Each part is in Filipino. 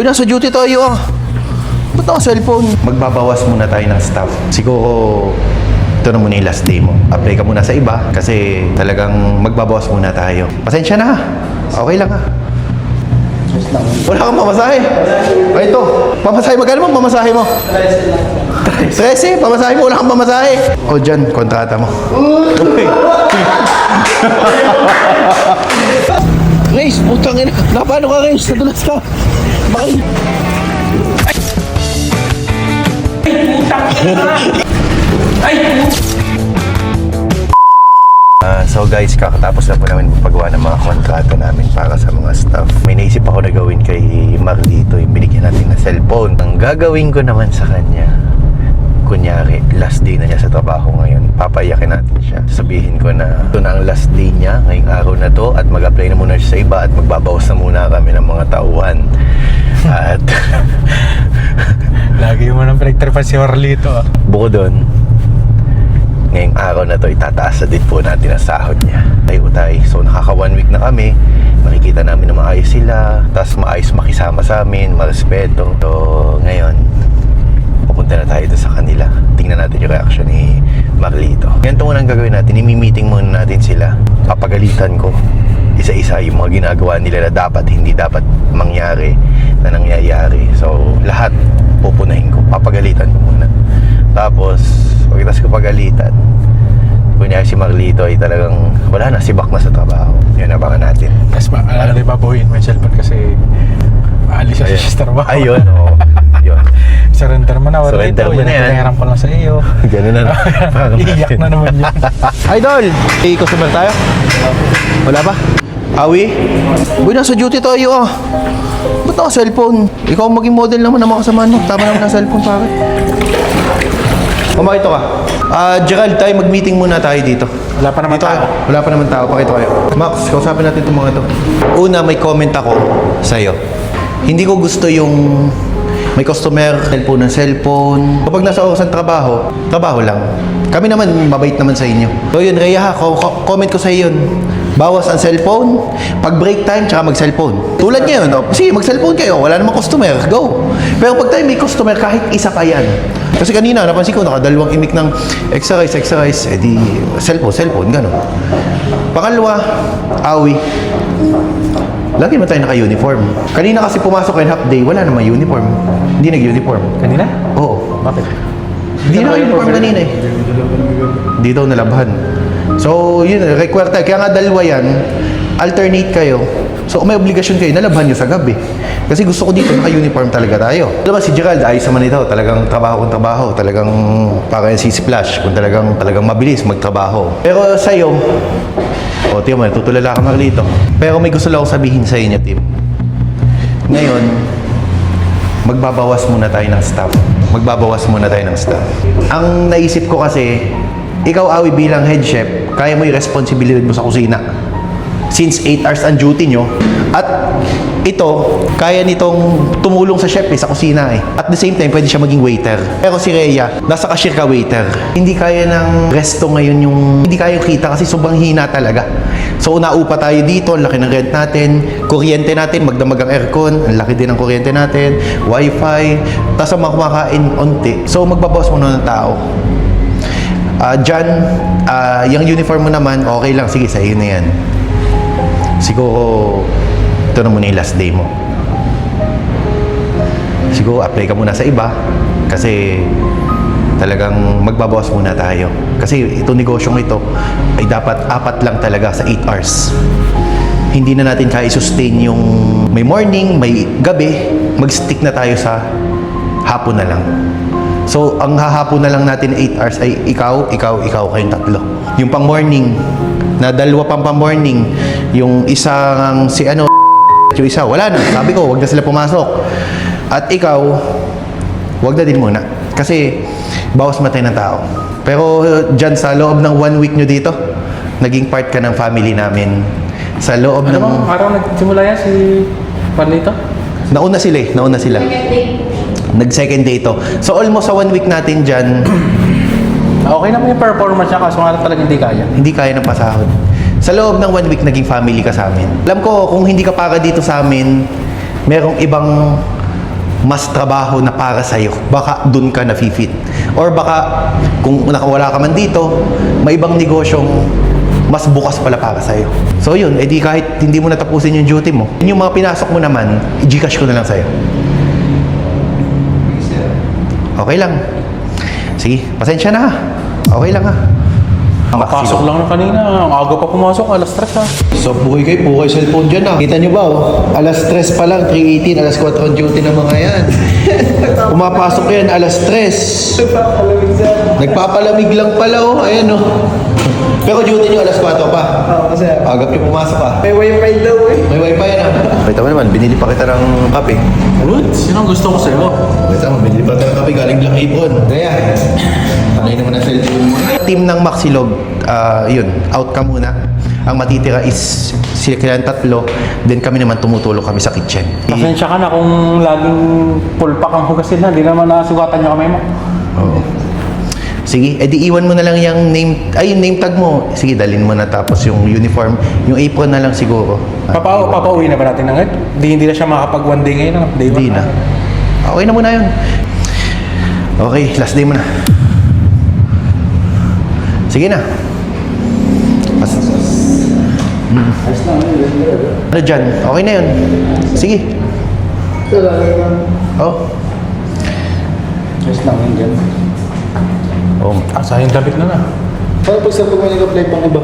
Uy, nasa duty tayo ah. Ba't naka cellphone? Magbabawas muna tayo ng staff. Siguro, ito na muna yung last day mo. Apply ka muna sa iba kasi talagang magbabawas muna tayo. Pasensya na ha. Okay lang ha. Wala kang pamasahe. Ay, ito. Pamasahe, magkano mo pamasahe mo? 13. Pamasahe mo, wala kang pamasahe. O dyan, kontrata mo. Grace, putang ina. Paano ka, Grace? Nadulas ka. Bakit? Ay, putang ina. Ay, so guys, kakatapos na po namin paggawa ng mga kontrata namin para sa mga staff. May naisip ako na gawin kay Marlito, yung binigyan natin ng cellphone. Ang gagawin ko naman sa kanya, kunyari, last day na niya sa trabaho ngayon, papayakin natin siya. Sabihin ko na ito na ang last day niya ngayong araw na to at mag-apply na muna siya sa iba at magbabawas na muna kami ng mga tauhan. At lagi mo nang pinagtripan si Marlito ah. bukod doon, ngayong araw na to itataas na din po natin ang sahod niya. Utay. So nakaka 1 week na kami, nakikita namin na maayos sila, tapos maayos makisama sa amin, marespeto. So ngayon, pupunta na tayo doon sa kanila. Tingnan natin yung reaction ni Marlito. Ganito muna ang gagawin natin, i-meeting muna natin sila. Papagalitan ko isa-isa yung mga ginagawa nila na dapat, hindi dapat mangyari, na nangyayari. So lahat pupunahin ko, papagalitan ko muna. Tapos pagkatapos ko pagalitan, kunyari si Marlito ay talagang wala na, sibak na sa trabaho. Yun, abangan natin. Tapos alam na babawiin mo yung cellphone kasi maalis siya sa trabaho. Ayun, oo. Yun. Surrender mo na, Surrender mo na yan. Pinahiram ko lang sa iyo. Ganun na. Iiyak na naman yun. Idol! May customer tayo? Wala pa? Awi? Uy, nasa duty tayo ah. Ba't naka cellphone? Ikaw maging model naman ng mga kasamahan mo. Tama naman ng cellphone, pare. Kumakito ka. Gerald, tayo mag-meeting muna tayo dito. Wala pa naman Dito, tao. Wala pa naman tao. Pakito kayo. Max, kausapin natin itong mga to. Una, may comment ako sa'yo. Hindi ko gusto yung may customer, cellphone ng cellphone. Kapag nasa oras ng trabaho, trabaho lang. Kami naman, mabait naman sa inyo. So yun, Rhea, comment ko sa iyo yun. Bawas ang cellphone, pag break time, tsaka mag-cellphone. Tulad ngayon, sige, mag-cellphone kayo, wala namang customer, go. Pero pag tayo may customer, kahit isa pa yan. Kasi kanina, napansin ko, nakadalawang imik ng exercise, edi cellphone, gano'n. Pangalawa, awi. Lagi naman tayo naka-uniform. Kanina kasi pumasok kayo half day, wala namang uniform. Hindi nag-uniform. Kanina? Oo. Bakit? Hindi naka-uniform kanina eh. Hindi daw nalabahan. So, yun, require tayo. Kaya nga dalawa yan, alternate kayo. So, kung may obligasyon kayo, nalabhan nyo sa gabi. Kasi gusto ko dito, naka-uniform talaga tayo. Alam ba, si Gerald, ayos naman ito. Talagang trabaho kung trabaho. Talagang parang si Splash. Kung talagang mabilis magtrabaho. Pero sa'yo, tiyo mo, tutulala ka Marlito. Pero may gusto lang akong sabihin sa inyo, Tim. Ngayon, magbabawas muna tayo ng staff. Ang naisip ko kasi, ikaw, Awi, bilang head chef, kaya mo yung responsibilidad mo sa kusina. Since 8 hours ang duty nyo. At ito, kaya nitong tumulong sa chef sa kusina eh. At the same time, pwede siya maging waiter. Pero si Rhea, nasa cashier ka waiter. Hindi kaya ng resto ngayon yung... Hindi kaya yung kita kasi sobrang hina talaga. So, naupa tayo dito, ang laki ng rent natin. Kuryente natin, magdamag ang aircon. Ang laki din ng kuryente natin. Wi-Fi. Tapos ang mga kumakain, onti. So, magbabawas muna ng tao. Jan, yung uniform mo naman, okay lang. Sige, sa'yo na yan. Siguro, ito na muna yung last day mo. Siguro, apply ka muna sa iba. Kasi, talagang magbabawas muna tayo. Kasi, itong negosyong ito, ay dapat 4 lang talaga sa 8 hours. Hindi na natin kaya i-sustain yung may morning, may gabi. Mag-stick na tayo sa hapon na lang. So, ang hahapon na lang natin 8 hours ay ikaw, kayong 3. Yung pang morning, na 2 pang morning, yung isang yung isa, wala na. Sabi ko, wag na sila pumasok. At ikaw, wag na din muna. Kasi, bawas matay ng tao. Pero, dyan sa loob ng 1 week nyo dito, naging part ka ng family namin. Sa loob ng... Ano bang araw nagsimula yan si Marlito? Nauna sila. Nag-second day to. So, almost sa 1 week natin dyan, Okay naman yung performance niya, kaso nga talagang hindi kaya. hindi kaya ng pasahod. Sa loob ng 1 week, naging family ka sa amin. Alam ko, kung hindi ka para dito sa amin, merong ibang mas trabaho na para sa'yo. Baka dun ka na-fit. Or baka kung nakawala ka man dito, may ibang negosyong mas bukas pala para sa'yo. So yun, edi kahit hindi mo natapusin yung duty mo, yung mga pinasok mo naman, i-Gcash ko na lang sa'yo. Okay lang. Sige, pasensya na ha. Okay lang ha. Nakapasok lang na kanina. Ang aga pa pumasok, alas 3 ha. So, buhay kayo po kayo cellphone dyan ah. Kita nyo ba oh? Alas 3 pa lang, 3:18, alas 4 ang duty ng mga yan. Pumapasok yan, alas 3. Nagpapalamig lang pala oh, ayan oh. Pero duty nyo alas 4 pa. Oo, sir. Agap nyo pumasok ah. May wifi daw eh. May wifi yan ah. Kita mo naman, binili pa kita ng kape. Good. Sino ang gusto ko sa'yo? Kita mo, binili pa kita ng kape galing Black Apron. Kaya, tangay naman ang cellphone mo. Team ng Maxilog, yun, out ka muna. Ang matitira is sila tatlo, then kami naman tumutulong kami sa kitchen. Pasensya ka na kung laging pulpak ang hugasin na. Di naman nasugatan niya kamay mo. Oo. Sige, edi iwan mo na lang yung name tag mo. Sige, dalhin mo na tapos yung uniform, yung apron na lang siguro. Papauwi na ba natin ng Hindi na siya makakapag one day ngayon. Hindi na. Okay na muna yun. Okay, last day mo na. Sige na. Ano dyan? Okay na yun. Sige. Oh. Just lang yun dyan. Oh. Sayang damit na na. Para pag sa pag may nag-apply pang iba,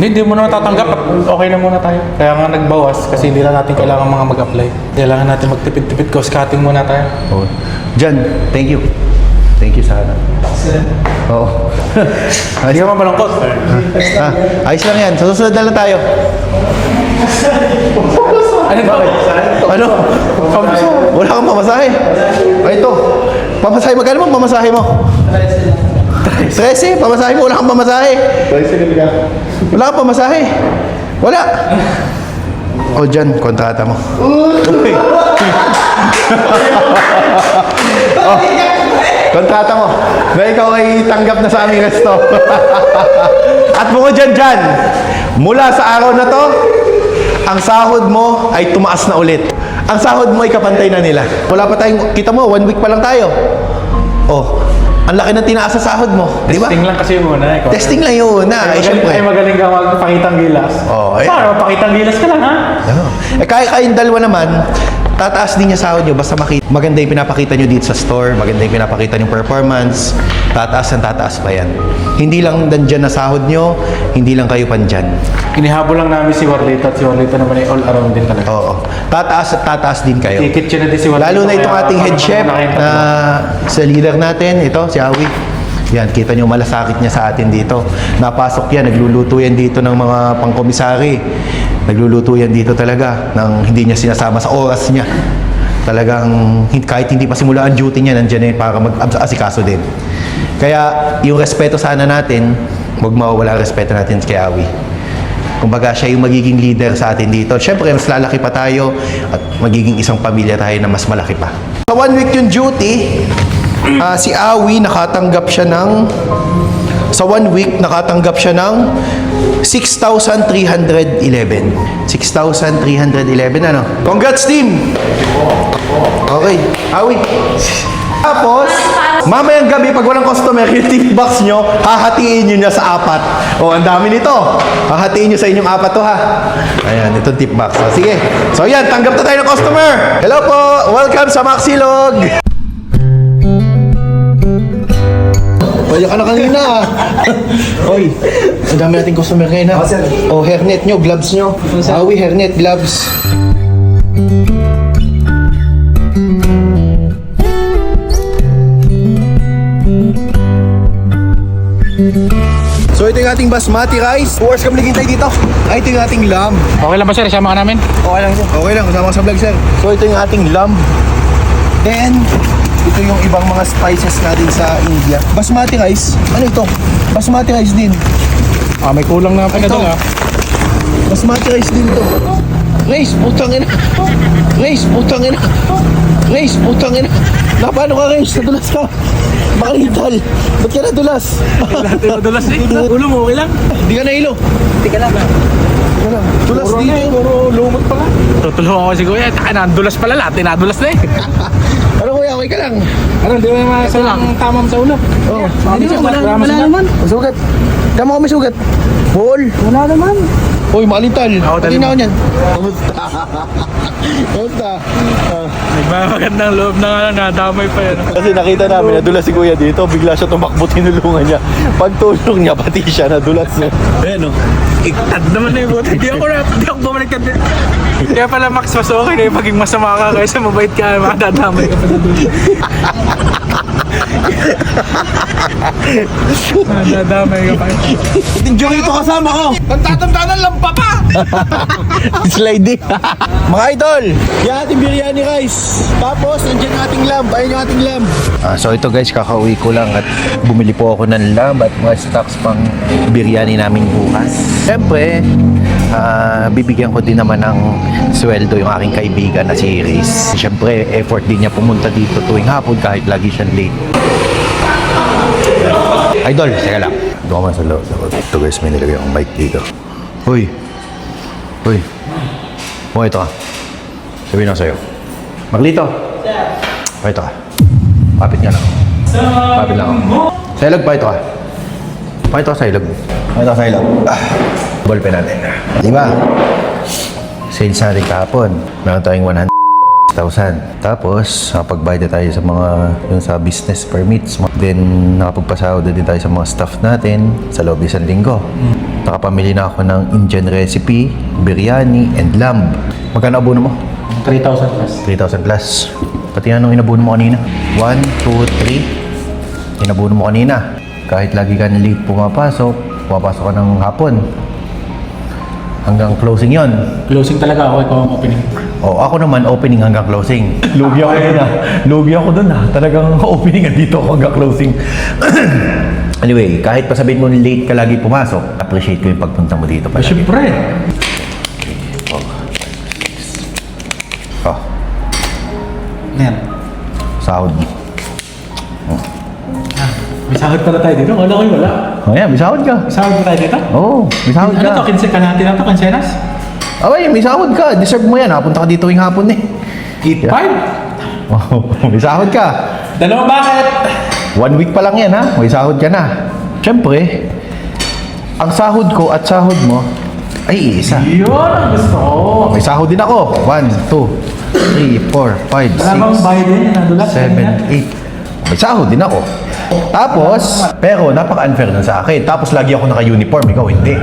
Hindi mo naman tatanggap. Okay na muna tayo. Kaya nga nagbawas kasi hindi na natin kailangan mga mag-apply. Kailangan natin magtipid-tipid cost cutting muna tayo. Oh. Jan, thank you. Thank you sana. Oo. Hindi ka mamalangkot. Ayos lang yan. Sa susunod na lang tayo. Ano ba? Ano? Wala kang pamasahe. Ay, ito. Pamasahe, magkano mo pamasahe mo? 13. Pamasahe mo, wala kang pamasahe. Wala kang pamasahe. Wala. O dyan, kontrata mo. Oh, kontrata mo. Na ikaw ay tanggap na sa aming resto. At bukod dyan, mula sa araw na to, ang sahod mo ay tumaas na ulit. Ang sahod mo ay kapantay na nila. Wala pa tayong, kita mo, 1 week pa lang tayo. Oh, ang laki ng tinaas sa sahod mo. Di ba? Testing lang kasi yung muna. Testing lang yun na. Eh, syempre. Ay magaling ka magpakitang gilas. Oo, eh. Paano magpakitang gilas ka lang ha? Ano? Eh, kayong dalawa naman, tataas din niya sahod nyo basta maganda yung pinapakita nyo dito sa store, maganda yung pinapakita yung performance, tataas pa yan. Hindi lang dandyan na sahod nyo, hindi lang kayo pandyan. Inihabol lang namin si Warlito at si Warlito naman ay all around din talaga. Oo. Tataas at tataas din kayo. Tikit siya na din si Warlito. Lalo na itong ating head chef na sa leader natin, ito, si Awi. Yan, kita nyo malasakit niya sa atin dito. Napasok yan, nagluluto yan dito ng mga pangkomisari. Nagluluto yan dito talaga nang hindi niya sinasama sa oras niya. Talagang kahit hindi pa simula ang duty niya, nandiyan na yun para mag-asikaso din. Kaya yung respeto sana natin, huwag mawawala ang respeto natin kay Awi. Kumbaga siya yung magiging leader sa atin dito. Siyempre, mas lalaki pa tayo at magiging isang pamilya tayo na mas malaki pa. Sa 1 week yung duty, si Awi nakatanggap siya ng sa 1 week nakatanggap siya ng 6,311. 6,311 ano? Congrats team! Okay, Awi. Tapos, mamayang gabi, pag walang customer, yung tip box nyo, hahatiin nyo niya sa 4. O, ang dami nito. Hahatiin nyo sa inyong 4 to, ha? Ayan, itong tip box. So, sige. So, yan, tanggap na tayo ng customer. Hello po! Welcome sa Maxilog! Pwede ka na kanina, ah. Oy, ang dami nating customer ngayon, ha? O, hairnet nyo, gloves nyo. Awi, hairnet, gloves. So ito yung ating basmati rice. 2 hours kami naghintay dito. Ay, ito yung ating lamb. Okay lang ba sir? Isama ka namin? okay lang siya. Okay lang, kasama ka sa vlog, sir. So ito yung ating lamb. Then, ito yung ibang mga spices natin sa India. Basmati rice. Ano ito? Basmati rice din. May kulang na pinadala. Basmati rice din to. Rice, putang ina. Rice, putang ina. Rice, putang ina. Paano ka, Rice? Nadulas ka. Makalital. Ba't ka nadulas? Nadulas eh. Ulo mo, okay lang? Hindi ka nahilo. Tika lang. Tulas dito. Puro lumot pala. Tutulungan ko si Kuya. Nadulas pala lahat. Nadulas na eh. Ano kuya, okay ka lang? Ano, di mo naman sa tamam sa ulo. Oo. Wala naman. Sugat. Tama ko may sugat. Ball. Wala naman. Uy, makalintal. Pati na ako niyan. Kamusta? Magandang loob na nga, nadamay pa yan. Kasi nakita namin, nadulas si Kuya dito, bigla siya tumakbo, tinulungan niya. Pagtulong niya, pati siya nadulas niya. Ayan o. Iktad naman na yung buti. Di ako bumaliktad din. Kaya pala Max, mas okay na yung maging masama ka kaysa mabait ka, makadadamay ka pa sa dulo. Nadadamay ka pa. Enjoy ito kasama ko! Tantatantanan lang pa pa! Sliding. Mga idol, yan ating biryani guys. Tapos, nandiyan yung ating lamb. Ayun yung ating lamb. So ito guys, kakauwi ko lang at bumili po ako ng lamb at mga stocks pang biryani namin bukas. Siyempre, bibigyan ko din naman ng sweldo yung aking kaibigan na si Iris. Siyempre, effort din niya pumunta dito tuwing hapon kahit lagi siyang late. Idol, teka lang. Doon ka man sa loob. Ito guys, may nilagay akong mic dito. Hoy! Hoy! Oh, ito ka. Sabihin ako sa'yo. Maglito! Oh, ito ka. Kapit nga lang. Kapit lang ako. Sa ilog pa ito ka. Pakita ko sa ilog. Pakita ko sa ilog. Ballpen natin. Diba? Sales natin kahapon. Meron tayong 100,000. Tapos, nakapagbayad na tayo sa mga yung sa business permits. Then, nakapagpasahod na din tayo sa mga staff natin sa loob isang linggo. Nakapamili na ako ng Indian recipe, biryani, and lamb. Magkano abono mo? 3,000 plus. 3,000 plus. Pati anong inabuno mo kanina? 1, 2, 3. Inabuno mo kanina. Kahit lagi ka na late pumapasok ka ng hapon. Hanggang closing yon. Closing talaga ako, ikaw ang opening. O, ako naman opening hanggang closing. Lugi ako yun ah. Lugi ako dun ah. Talagang opening dito ako hanggang closing. Anyway, kahit pa sabihin mo late ka lagi pumasok, appreciate ko yung pagpunta mo dito. Siyempre. Oh, Yan. sahod. May sahod pala tayo dito. Wala ko wala. Oh, yan, may sahod ka. May sahod pa tayo dito? Oo, may sahod Ano ka. to? Kinse ka natin na to? Kinsenas? Abay, may sahod ka. Deserve mo yan. Napunta ka dito yung hapon eh. 8-5? Oh, may sahod ka. Dalawa bakit? 1 week pa lang yan ha. May sahod ka na. Siyempre, ang sahod ko at sahod mo ay isa. Yun ang gusto ko. May sahod din ako. 1, 2, 3, 4, 5, Wala bang bayad din? Nadulas? 7, 8. May sahod din ako. Tapos, pero napaka-unfair nun sa akin. Tapos lagi ako naka-uniform, ikaw hindi.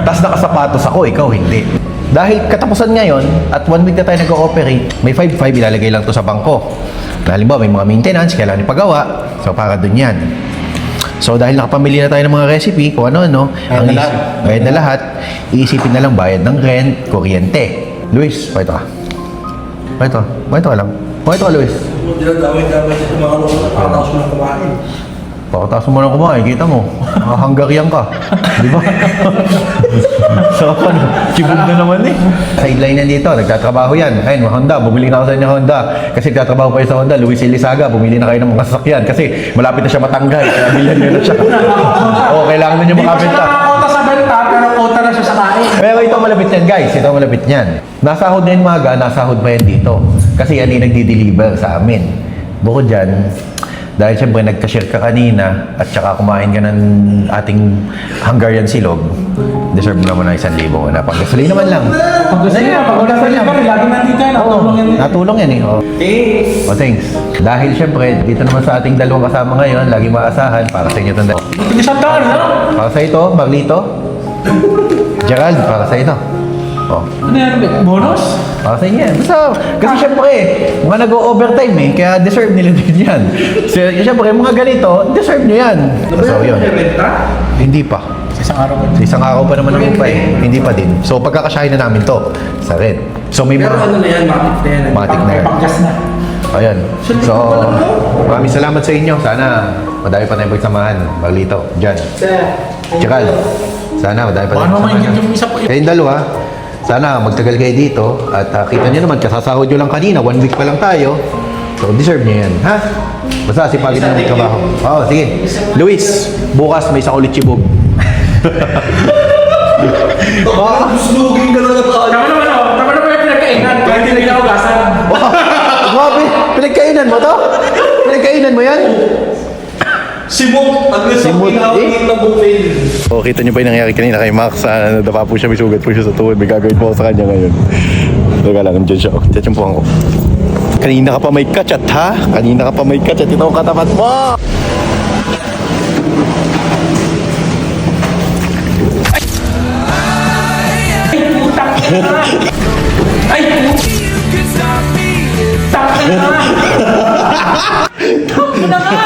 Tapos nakasapatos ako, ikaw hindi. Dahil katapusan ngayon, at 1 week na tayo nag-ooperate, may 5-5 ilalagay lang to sa bangko. Halimbawa, may mga maintenance, kailangan ipagawa. So, para dun yan. So, dahil nakapamili na tayo ng mga recipe, kung ano-ano, bayad na lahat, iisipin na lang bayad ng rent, kuryente. Luis, pakita ka. Pakita ka lang. Pakita ka, Luis. Pakataas mo na kumain, kita mo. Hungarian ka. Di ba? So, ano? Chibog na naman eh. Sideline na dito, nagtatrabaho yan. Ayun, Honda, bumili na ako sa inyo Honda. Kasi nagtatrabaho pa yun sa Honda. Luis Elizaga, bumili na kayo ng mga sasakyan. Kasi malapit na siya matanggal. Kaya bilhan nyo na siya. Oo, kailangan na niya makapenta. Nakakauta sa benta, pero kauta na siya sa kain. Pero ito malapit yan guys, ito malapit yan. Nasahod na yung maga, nasahod pa yan dito. Kasi yan yung nagdi-deliver sa amin. Bukod dyan, dahil siyempre nagka-share ka kanina at saka kumain ka ng ating Hungarian silog, deserve mo naman ng 1,000 na pang-gasolina naman lang. Pag gusto niya, pag wala sa libre, lagi nandito yan. Natulong yan. Natulong yan eh. Oh. Thanks. Oh, thanks. Dahil siyempre, dito naman sa ating dalawang kasama ngayon, lagi maasahan para sa inyo itong dalawa. Isang taon, no? Para sa ito, Marlito. Gerald, para sa ito. Oh. Ano yan? Bonus? Para sa inyo yan. Basta, kasi syempre, mga nag-o-overtime eh, kaya deserve nila din yan. So, syempre, mga ganito, deserve nyo yan. So, yun. Hindi pa. Sa isang araw. Sa isang araw pa naman namin pa eh. Hindi pa din. So, pagkakasyahin na namin to sa red. So, may mga... ano na yan, matik na yan. Matik na yan. Panggas na. Ayan. So, maraming salamat sa inyo. Sana, madami pa tayong pagsamahan. Marlito, Jan, Gerald. Sana, madami pa tayong Paano maingit pagsamahan. yung isa po? Kayong dalawa, sana magtagal kayo dito at kita nyo naman, kasasahod nyo lang kanina, 1 week pa lang tayo. So, deserve nyo yan, ha? Basta sipagin na ng trabaho. Oo, sige. Luis, bukas may isang ulit chibog. Sluging ka na Tama naman ako. Tama naman yung pinagkainan. Kahit hindi nakaugasan. Grabe, pinagkainan mo to? Pinagkainan mo yan? Simot! Ang Simot, ng buffet. O, kita niyo pa yung nangyari kanina kay Max. Nadapa po siya, may sugat po siya sa tuhod. May gagawin po ako sa kanya ngayon. Teka lang, dyan siya. Dyan po ako. Kanina ka pa may kachat, ha? Kanina ka pa may kachat. Ito ang katapat mo! Ay! Takot na nga!